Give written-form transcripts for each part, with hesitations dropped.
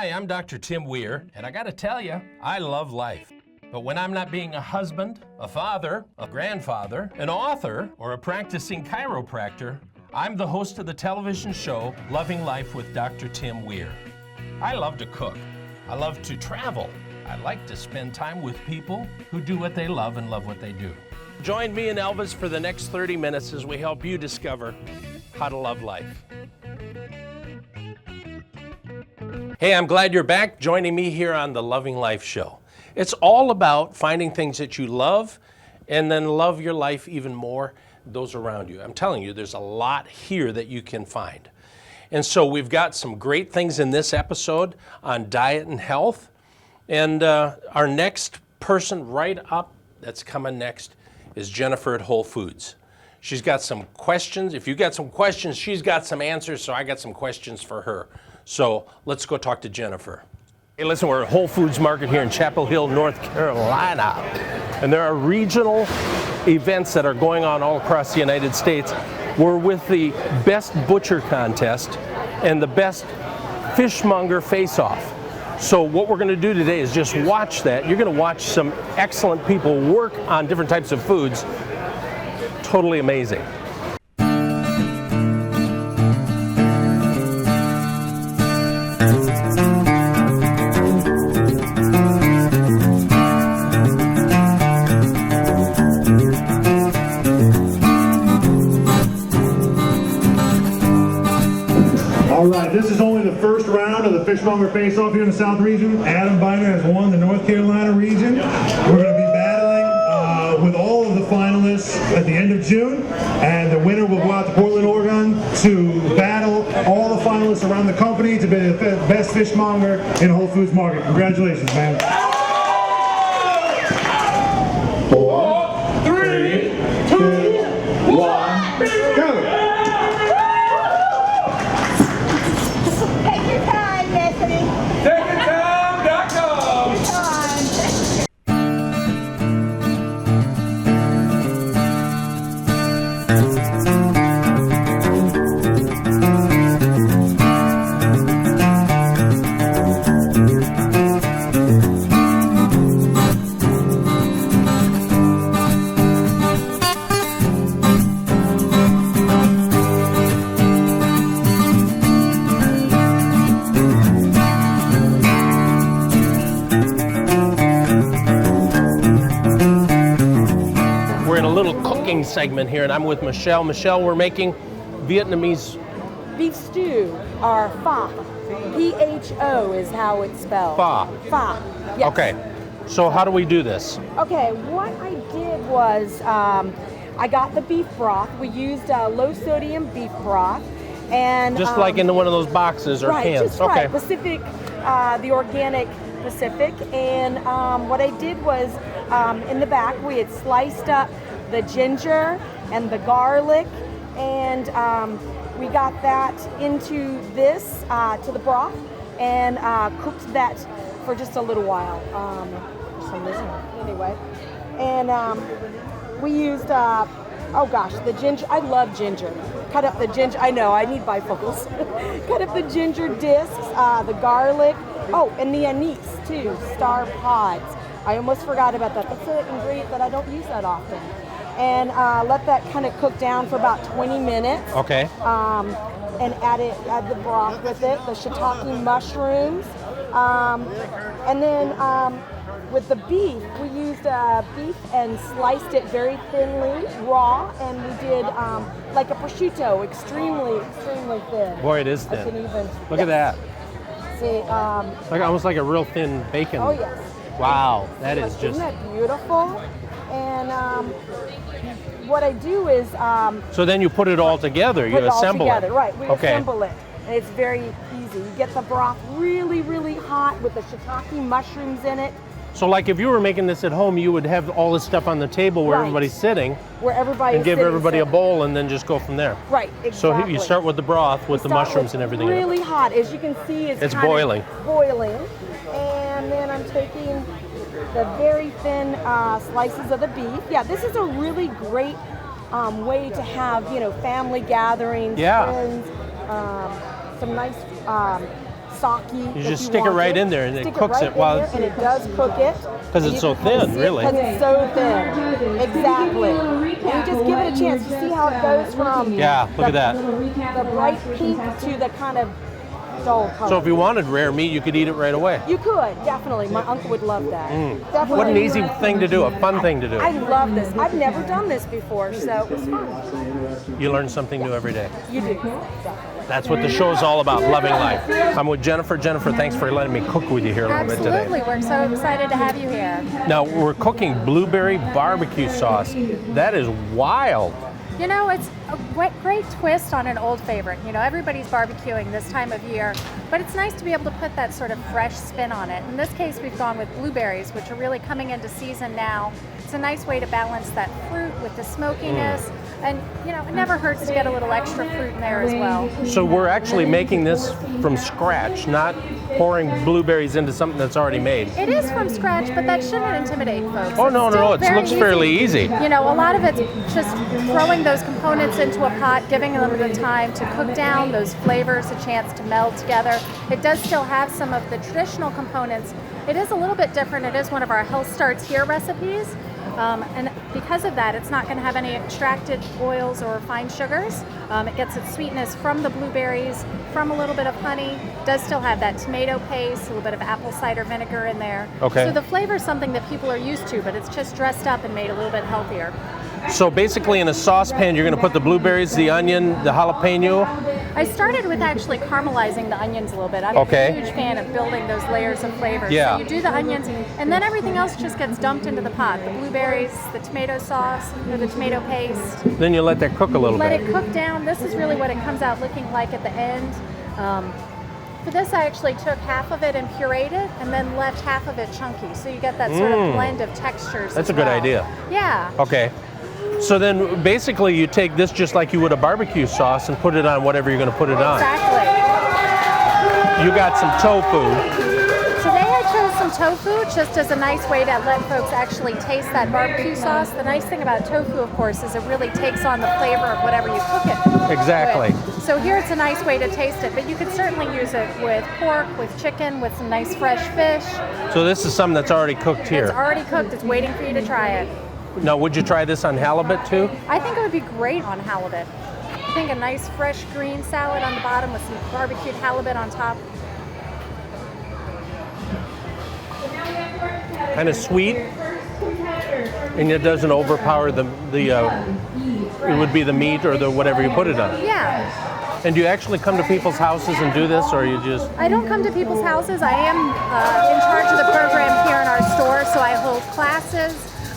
Hi, I'm Dr. Tim Weir, and I gotta tell you, I love life. But when I'm not being a husband, a father, a grandfather, an author, or a practicing chiropractor, I'm the host of the television show, Loving Life with Dr. Tim Weir. I love to cook. I love to travel. I like to spend time with people who do what they love and love what they do. Join me and Elvis for the next 30 minutes as we help you discover how to love life. Hey, I'm glad you're back joining me here on the Loving Life show. It's all about finding things that you love and then love your life even more, those around you. I'm telling you, there's a lot here that you can find. And so we've got some great things in this episode on diet and health. And our next person right up that's coming next is Jennifer at Whole Foods. She's got some questions. If you got some questions, she's got some answers, so I got some questions for her. So let's go talk to Jennifer. Hey, listen, we're at Whole Foods Market here in Chapel Hill, North Carolina. And there are regional events that are going on all across the United States. We're with the Best Butcher Contest and the Best Fishmonger Face-Off. So what we're going to do today is just watch that. You're going to watch some excellent people work on different types of foods. Totally amazing. All right, this is only the first round of the Fishmonger Face-Off here in the South region. Adam Biner has won the North Carolina region. We're going to be battling with all of the finalists at the end of June, and the winner will go out to Portland, Oregon to battle all the finalists around the company to be the best fishmonger in Whole Foods Market. Congratulations, man. 4, 3, 2, 1, go! Segment here, and I'm with Michelle. Michelle, we're making Vietnamese beef stew, or pho. P-H-O is how it's spelled. Pho. Pho. Yes. Okay. So how do we do this? Okay, what I did was I got the beef broth. We used low sodium beef broth, and just like in one of those boxes or cans. Just right. Pacific, the organic Pacific, and what I did was in the back we had sliced up the ginger and the garlic, and we got that into this, to the broth, and cooked that for just a little while, for some reason, anyway. And we used, oh gosh, the ginger. I love ginger. Cut up the ginger. I know, I need bifocals. Cut up the ginger discs, the garlic. Oh, and the anise too, star pods. I almost forgot about that. That's an ingredient that I don't use that often. And let that kind of cook down for about 20 minutes. Okay. And add the broth with it, the shiitake mushrooms. And then with the beef, we used beef and sliced it very thinly, raw, and we did like a prosciutto, extremely thin. Boy, it is thin. Look at that. See, like almost like a real thin bacon. Oh yes. Wow, that is just. Isn't that beautiful? And what I do is so then you put it all together. You assemble it. Right? We assemble it, and it's very easy. You get the broth really, really hot with the shiitake mushrooms in it. So, like, if you were making this at home, you would have all this stuff on the table where everybody's sitting, and give everybody a bowl, and then just go from there. Right. Exactly. So you start with the broth with the mushrooms and everything. Really hot, as you can see. It's boiling. Boiling, and then I'm taking the very thin slices of the beef. Yeah, this is a really great way to have, family gatherings, friends, some nice sake. You just stick it right in there and it cooks it while and it does cook it. because it's so thin, really. Because it's so thin. Exactly. And you just give it a chance. You see how it goes from Yeah, look at that. the bright pink to the kind of dull color. So if you wanted rare meat, you could eat it right away. You could, definitely. My uncle would love that. Definitely. What an easy thing to do, a fun thing to do. I love this. I've never done this before, so it was fun. You learn something new every day. You do. Definitely. That's what the show is all about, loving life. I'm with Jennifer. Jennifer, thanks for letting me cook with you here a little bit today. Absolutely, we're so excited to have you here. Now, we're cooking blueberry barbecue sauce. That is wild. You know, it's a great twist on an old favorite. You know, everybody's barbecuing this time of year, but it's nice to be able to put that sort of fresh spin on it. In this case, we've gone with blueberries, which are really coming into season now. It's a nice way to balance that fruit with the smokiness. And, you know, it never hurts to get a little extra fruit in there as well. So we're actually making this from scratch, not pouring blueberries into something that's already made. It is from scratch, but that shouldn't intimidate folks. Oh, no, It's no, still it very looks fairly easy. You know, a lot of it's just throwing those components into a pot, giving them the time to cook down, those flavors a chance to meld together. It does still have some of the traditional components. It is a little bit different. It is one of our Health Starts Here recipes. And because of that, it's not going to have any extracted oils or fine sugars. It gets its sweetness from the blueberries, from a little bit of honey. Does still have that tomato paste, a little bit of apple cider vinegar in there. Okay. So the flavor is something that people are used to, but it's just dressed up and made a little bit healthier. So basically in a saucepan, you're going to put the blueberries, the onion, the jalapeno. I started with actually caramelizing the onions a little bit. I'm Okay. a huge fan of building those layers of flavor. Yeah. So you do the onions, and then everything else just gets dumped into the pot. The blueberries, the tomato sauce, or the tomato paste. Then you let that cook a little Let bit. it cook down. This is really what it comes out looking like at the end. For this, I actually took half of it and pureed it, and then left half of it chunky. So you get that sort of blend of textures. That's as a good well. idea. Yeah. Okay. So then basically you take this just like you would a barbecue sauce and put it on whatever you're going to put it on. Exactly. You got some tofu. Today I chose some tofu just as a nice way to let folks actually taste that barbecue sauce. The nice thing about tofu, of course, is it really takes on the flavor of whatever you cook it Exactly. with. So here it's a nice way to taste it, but you could certainly use it with pork, with chicken, with some nice fresh fish. So this is something that's already cooked It's here. already cooked. It's waiting for you to try it. Now, would you try this on halibut too? I think it would be great on halibut. I think a nice fresh green salad on the bottom with some barbecued halibut on top. Kind of sweet, and it doesn't overpower the it would be the meat or the whatever you put it on. Yeah. And do you actually come to people's houses and do this, or you just? I don't come to people's houses. I am in charge of the program here in our store, so I hold classes.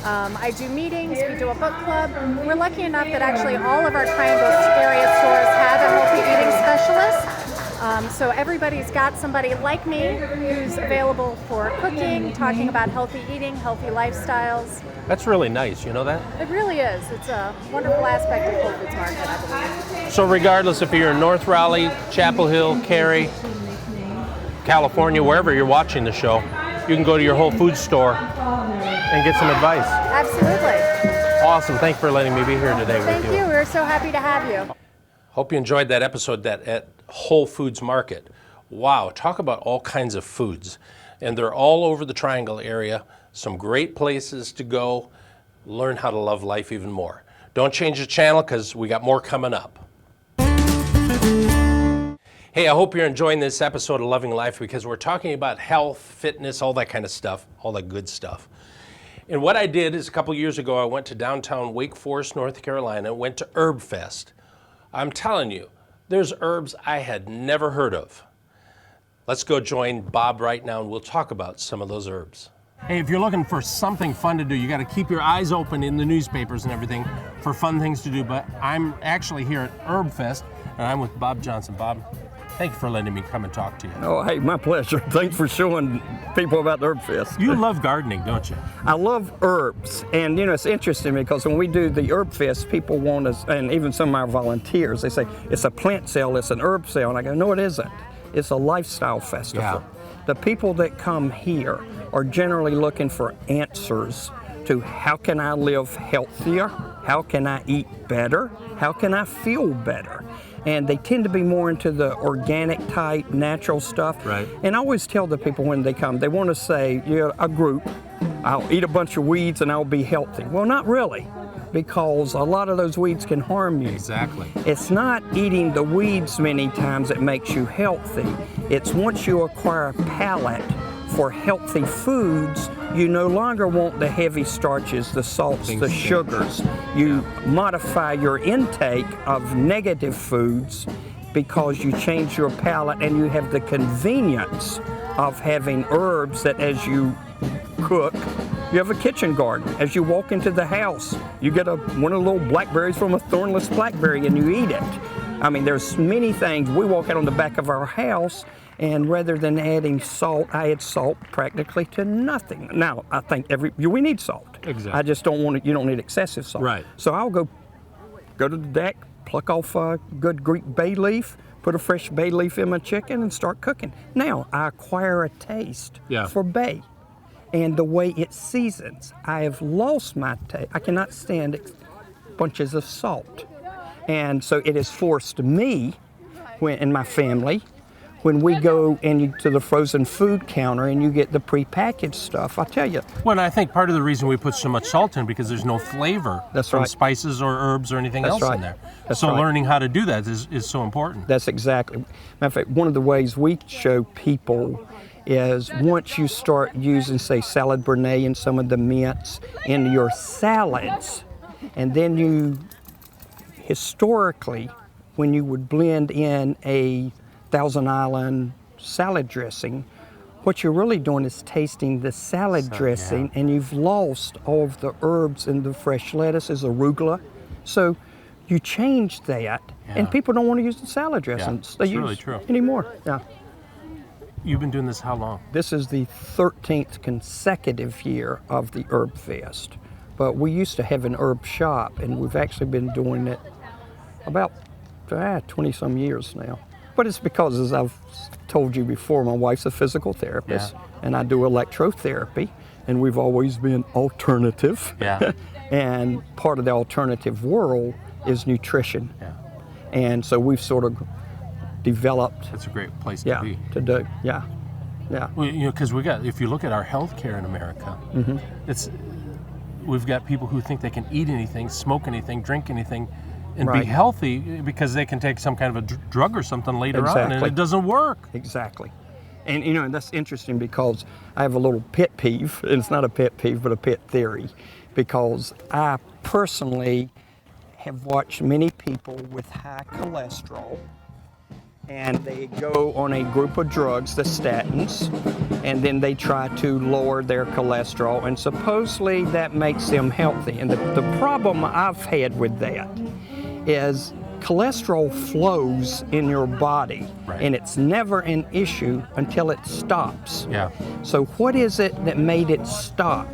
I do meetings, we do a book club. We're lucky enough that actually all of our Triangle area stores have a healthy eating specialist. So everybody's got somebody like me who's available for cooking, talking about healthy eating, healthy lifestyles. That's really nice, you know that? It really is. It's a wonderful aspect of Whole Foods Market, I believe. So regardless if you're in North Raleigh, Chapel Hill, Cary, California, wherever you're watching the show, you can go to your Whole Foods store and get some advice. Absolutely. Awesome. Thanks for letting me be here today Thank with you. you. We're so happy to have you. Hope you enjoyed that episode at Whole Foods Market. Wow, talk about all kinds of foods. And they're all over the Triangle area. Some great places to go. Learn how to love life even more. Don't change the channel because we got more coming up. Hey, I hope you're enjoying this episode of Loving Life because we're talking about health, fitness, all that kind of stuff, all that good stuff. And what I did is a couple years ago, I went to downtown Wake Forest, North Carolina, and went to Herb Fest. I'm telling you, there's herbs I had never heard of. Let's go join Bob right now and we'll talk about some of those herbs. Hey, if you're looking for something fun to do, you got to keep your eyes open in the newspapers and everything for fun things to do. But I'm actually here at Herb Fest, and I'm with Bob Johnson. Bob, thank you for letting me come and talk to you. Oh, hey, my pleasure. Thanks for showing people about the Herb Fest. You love gardening, don't you? I love herbs, and you know, it's interesting because when we do the Herb Fest, people want us, and even some of our volunteers, they say, it's a plant sale, it's an herb sale, and I go, no, it isn't. It's a lifestyle festival. Yeah. The people that come here are generally looking for answers to how can I live healthier, how can I eat better, how can I feel better. and they tend to be more into the organic type, natural stuff. Right. And I always tell the people when they come, they want to say, a group, I'll eat a bunch of weeds and I'll be healthy. Well, not really, because a lot of those weeds can harm you. Exactly. It's not eating the weeds many times that makes you healthy. It's once you acquire a palate for healthy foods, you no longer want the heavy starches, the salts, the sugars. You modify your intake of negative foods because you change your palate and you have the convenience of having herbs that as you cook, you have a kitchen garden. As you walk into the house, you get one of the little blackberries from a thornless blackberry and you eat it. I mean, there's many things. We walk out on the back of our house, and rather than adding salt, I add salt practically to nothing. Now, I think we need salt. Exactly. I just don't want it, you don't need excessive salt. Right. So I'll go to the deck, pluck off a good Greek bay leaf, put a fresh bay leaf in my chicken and start cooking. Now, I acquire a taste for bay and the way it seasons. I have lost my taste. I cannot stand bunches of salt. And so it has forced me and my family, when we go to the frozen food counter and you get the prepackaged stuff, I tell you. Well, I think part of the reason we put so much salt in because there's no flavor from spices or herbs or anything else in there. So learning how to do that is so important. That's exactly. Matter of fact, one of the ways we show people is once you start using, say, salad Béarnaise and some of the mints in your salads, and then you, historically, when you would blend in a Thousand Island salad dressing, what you're really doing is tasting the salad dressing, and you've lost all of the herbs and the fresh lettuces, arugula. So you change that, and people don't want to use the salad dressings they use really true. anymore. Yeah. You've been doing this how long? This is the 13th consecutive year of the Herb Fest. But we used to have an herb shop, and we've actually been doing it about 20-some years now. But it's because, as I've told you before, my wife's a physical therapist, and I do electrotherapy, and we've always been alternative. Yeah. And part of the alternative world is nutrition. Yeah. And so we've sort of developed. That's a great place to be. To do. Yeah. Yeah. Well, because if you look at our healthcare in America, we've got people who think they can eat anything, smoke anything, drink anything, and be healthy because they can take some kind of a drug or something later on, and it doesn't work. Exactly. And that's interesting because I have a little pet peeve, and it's not a pet peeve, but a pet theory, because I personally have watched many people with high cholesterol, and they go on a group of drugs, the statins, and then they try to lower their cholesterol, and supposedly that makes them healthy. And the problem I've had with that is cholesterol flows in your body, and it's never an issue until it stops. Yeah. So what is it that made it stop?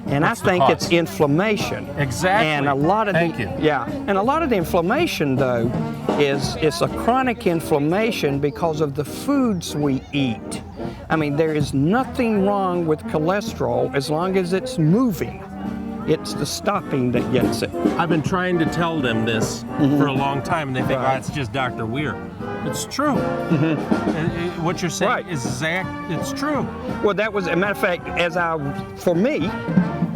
And I think it's inflammation. Exactly. And a lot of and a lot of the inflammation though it's a chronic inflammation because of the foods we eat. I mean, there is nothing wrong with cholesterol as long as it's moving. It's the stopping that gets it. I've been trying to tell them this for a long time, and they think, it's just Dr. Weir. It's true. What you're saying is it's true. Well, that was, as a matter of fact, for me,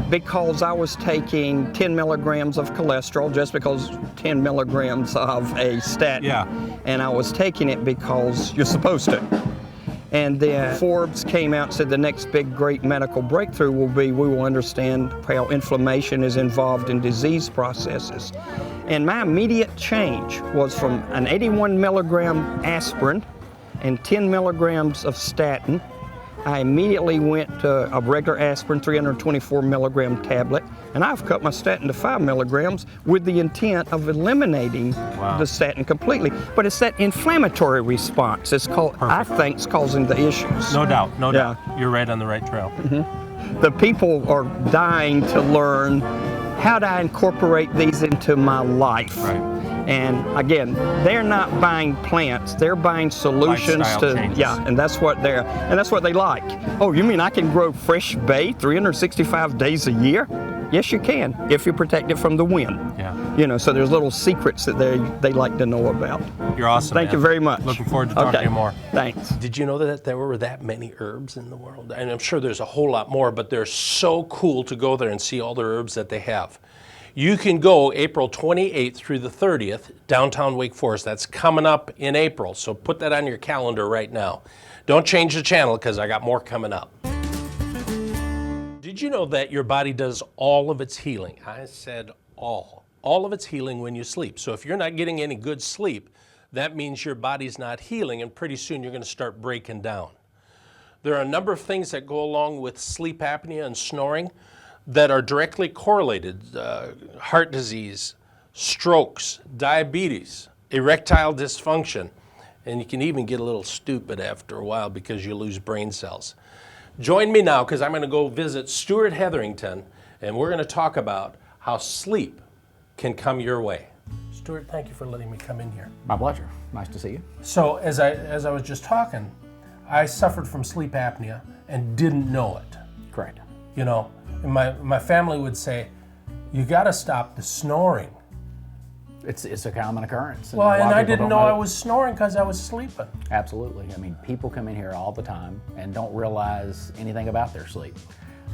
because I was taking 10 milligrams of cholesterol, just because 10 milligrams of a statin. Yeah. And I was taking it because you're supposed to. And then Forbes came out and said the next big great medical breakthrough will be we will understand how inflammation is involved in disease processes. And my immediate change was from an 81 milligram aspirin and 10 milligrams of statin. I immediately went to a regular aspirin, 324 milligram tablet, and I've cut my statin to 5 milligrams with the intent of eliminating the statin completely. But it's that inflammatory response. It's called, I think, it's causing the issues. No doubt, no doubt. You're right on the right trail. The people are dying to learn how do I incorporate these into my life. Right. And again, they're not buying plants; they're buying solutions Lifestyle changes. and that's what they like. Oh, you mean I can grow fresh bay 365 days a year? Yes, you can, if you protect it from the wind. Yeah. You know, so there's little secrets that they like to know about. You're awesome. Thank man. you very much. Looking forward to talking to you more. Thanks. Did you know that there were that many herbs in the world? And I'm sure there's a whole lot more, but they're so cool to go there and see all the herbs that they have. You can go April 28th through the 30th, downtown Wake Forest. That's coming up in April, so put that on your calendar right now. Don't change the channel because I got more coming up. Did you know that your body does all of its healing? I said all of its healing when you sleep. So if you're not getting any good sleep, that means your body's not healing, and pretty soon you're going to start breaking down. There are a number of things that go along with sleep apnea and snoring that are directly correlated. Heart disease, strokes, diabetes, erectile dysfunction, and you can even get a little stupid after a while because you lose brain cells. Join me now because I'm going to go visit Stuart Hetherington, and we're going to talk about how sleep can come your way. Stuart, thank you for letting me come in here. My pleasure. Nice to see you. So as I was just talking, I suffered from sleep apnea and didn't know it. Correct. You know, and my family would say, you got to stop the snoring. It's a common occurrence. Well, a lot and of I people didn't don't know I was snoring because I was sleeping. Absolutely. I mean, people come in here all the time and don't realize anything about their sleep.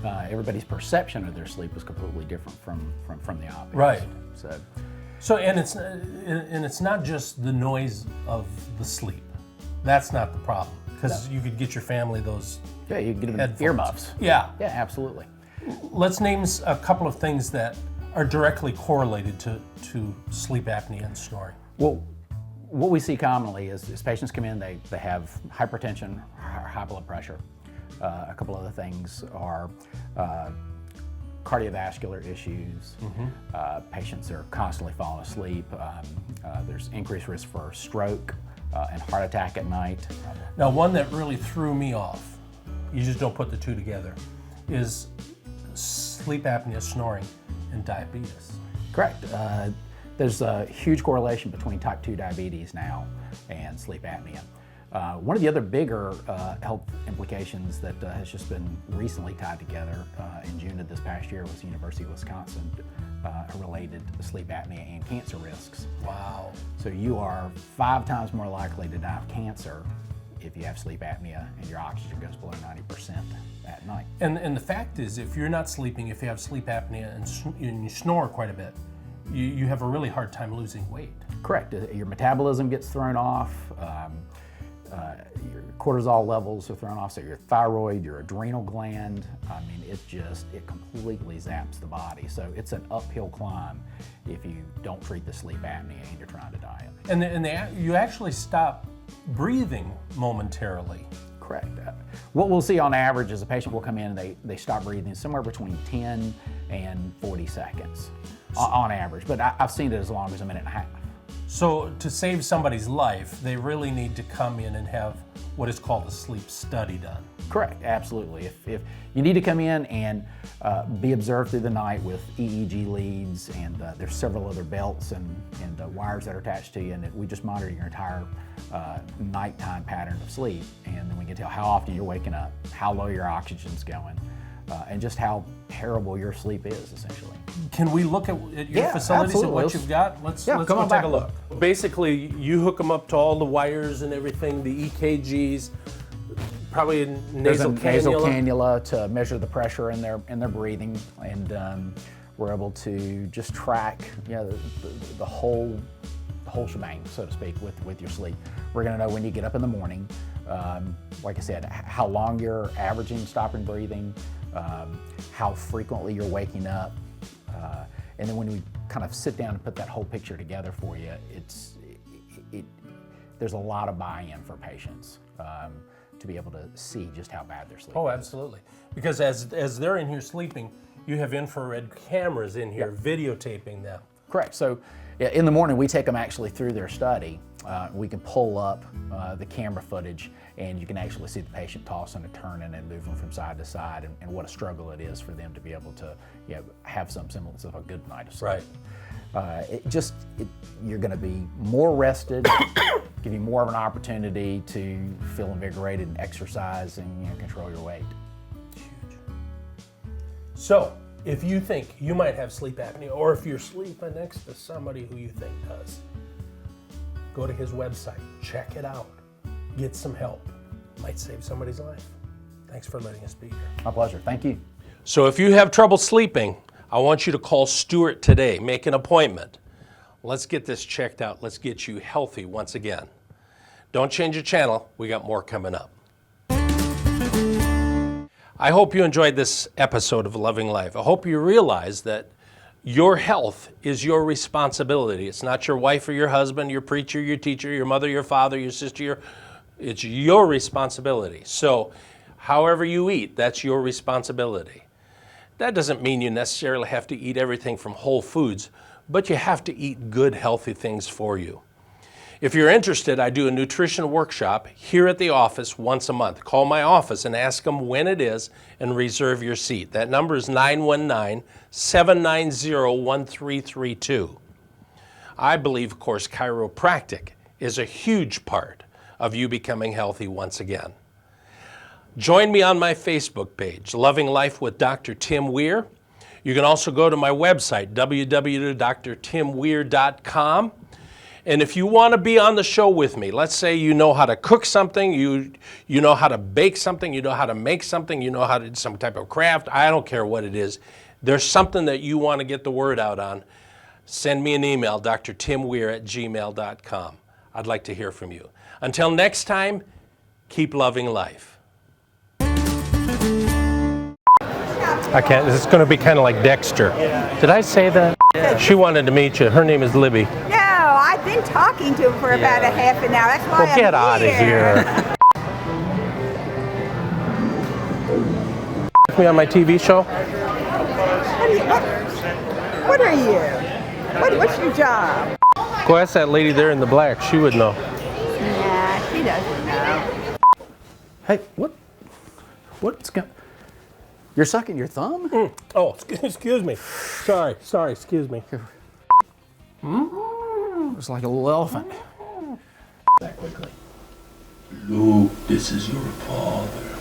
Everybody's perception of their sleep is completely different from the obvious. Right. So And it's not just the noise of the sleep. That's not the problem, because you could get your family those. yeah, you get them headphones. earmuffs. Yeah. Yeah, absolutely. Let's name a couple of things that are directly correlated to sleep apnea and snoring. Well, what we see commonly is patients come in, they have hypertension, high blood pressure. A couple other things are cardiovascular issues. Patients are constantly falling asleep. There's increased risk for stroke and heart attack at night. Now, one that really threw me off, you just don't put the two together, is sleep apnea, snoring, and diabetes. Correct. There's a huge correlation between type 2 diabetes now and sleep apnea. One of the other bigger health implications that has just been recently tied together in June of this past year was the University of Wisconsin related to sleep apnea and cancer risks. Wow. So you are 5 times more likely to die of cancer if you have sleep apnea and your oxygen goes below 90% at night. And the fact is, if you're not sleeping, if you have sleep apnea and you snore quite a bit, you have a really hard time losing weight. Correct. Your metabolism gets thrown off. Your cortisol levels are thrown off, so your thyroid, your adrenal gland, I mean, it completely zaps the body. So it's an uphill climb if you don't treat the sleep apnea and you're trying to diet. And you actually stop breathing momentarily. Correct. What we'll see on average is a patient will come in and they stop breathing somewhere between 10 and 40 seconds on average, but I've seen it as long as a minute and a half. So to save somebody's life, they really need to come in and have what is called a sleep study done. Correct, absolutely. If you need to come in and be observed through the night with EEG leads, and there's several other belts and wires that are attached to you, and we just monitor your entire nighttime pattern of sleep, and then we can tell how often you're waking up, how low your oxygen's going, and just how terrible your sleep is, essentially. Can we look at your Yeah, facilities and absolutely. what you've got? Let's come go on take back. a look. Basically, you hook them up to all the wires and everything, the EKGs, probably a There's nasal a nasal cannula. cannula to measure the pressure in their breathing, and we're able to just track the whole shebang, so to speak, with your sleep. We're going to know when you get up in the morning, like I said, how long you're averaging stopping breathing, how frequently you're waking up, and then when we kind of sit down and put that whole picture together for you, there's a lot of buy-in for patients to be able to see just how bad they're sleeping. Oh, absolutely. Because as they're in here sleeping, you have infrared cameras in here videotaping them. Correct. So in the morning, we take them actually through their study. We can pull up the camera footage, and you can actually see the patient tossing and turning and moving from side to side, and what a struggle it is for them to be able to have some semblance of a good night of sleep. Right. You're going to be more rested, give you more of an opportunity to feel invigorated and exercise and control your weight. Huge. So, if you think you might have sleep apnea, or if you're sleeping next to somebody who you think does, go to his website, check it out, get some help. Might save somebody's life. Thanks for letting us be here. My pleasure. Thank you. So if you have trouble sleeping, I want you to call Stuart today. Make an appointment. Let's get this checked out. Let's get you healthy once again. Don't change your channel. We got more coming up. I hope you enjoyed this episode of Loving Life. I hope you realize that your health is your responsibility. It's not your wife or your husband, your preacher, your teacher, your mother, your father, your sister. It's your responsibility. So however you eat, that's your responsibility. That doesn't mean you necessarily have to eat everything from whole foods, but you have to eat good, healthy things for you. If you're interested, I do a nutrition workshop here at the office once a month. Call my office and ask them when it is and reserve your seat. That number is 919-790-1332. I believe, of course, chiropractic is a huge part of you becoming healthy once again. Join me on my Facebook page, Loving Life with Dr. Tim Weir. You can also go to my website, www.drtimweir.com. And if you want to be on the show with me, let's say you know how to cook something, you know how to bake something, you know how to make something, you know how to do some type of craft, I don't care what it is. There's something that you want to get the word out on, send me an email, drtimweir@gmail.com. I'd like to hear from you. Until next time, keep loving life. I can't, this is going to be kind of like Dexter. Did I say that? Yeah. She wanted to meet you. Her name is Libby. No, I've been talking to him for about a half an hour. That's why Well, get out of here. Me on my TV show? What are you? What's your job? Go ask that lady there in the black. She would know. Yeah, she doesn't know. Hey, what's going? You're sucking your thumb? Oh, excuse me. Sorry, excuse me. It's like a little elephant. That quickly. Luke, this is your father.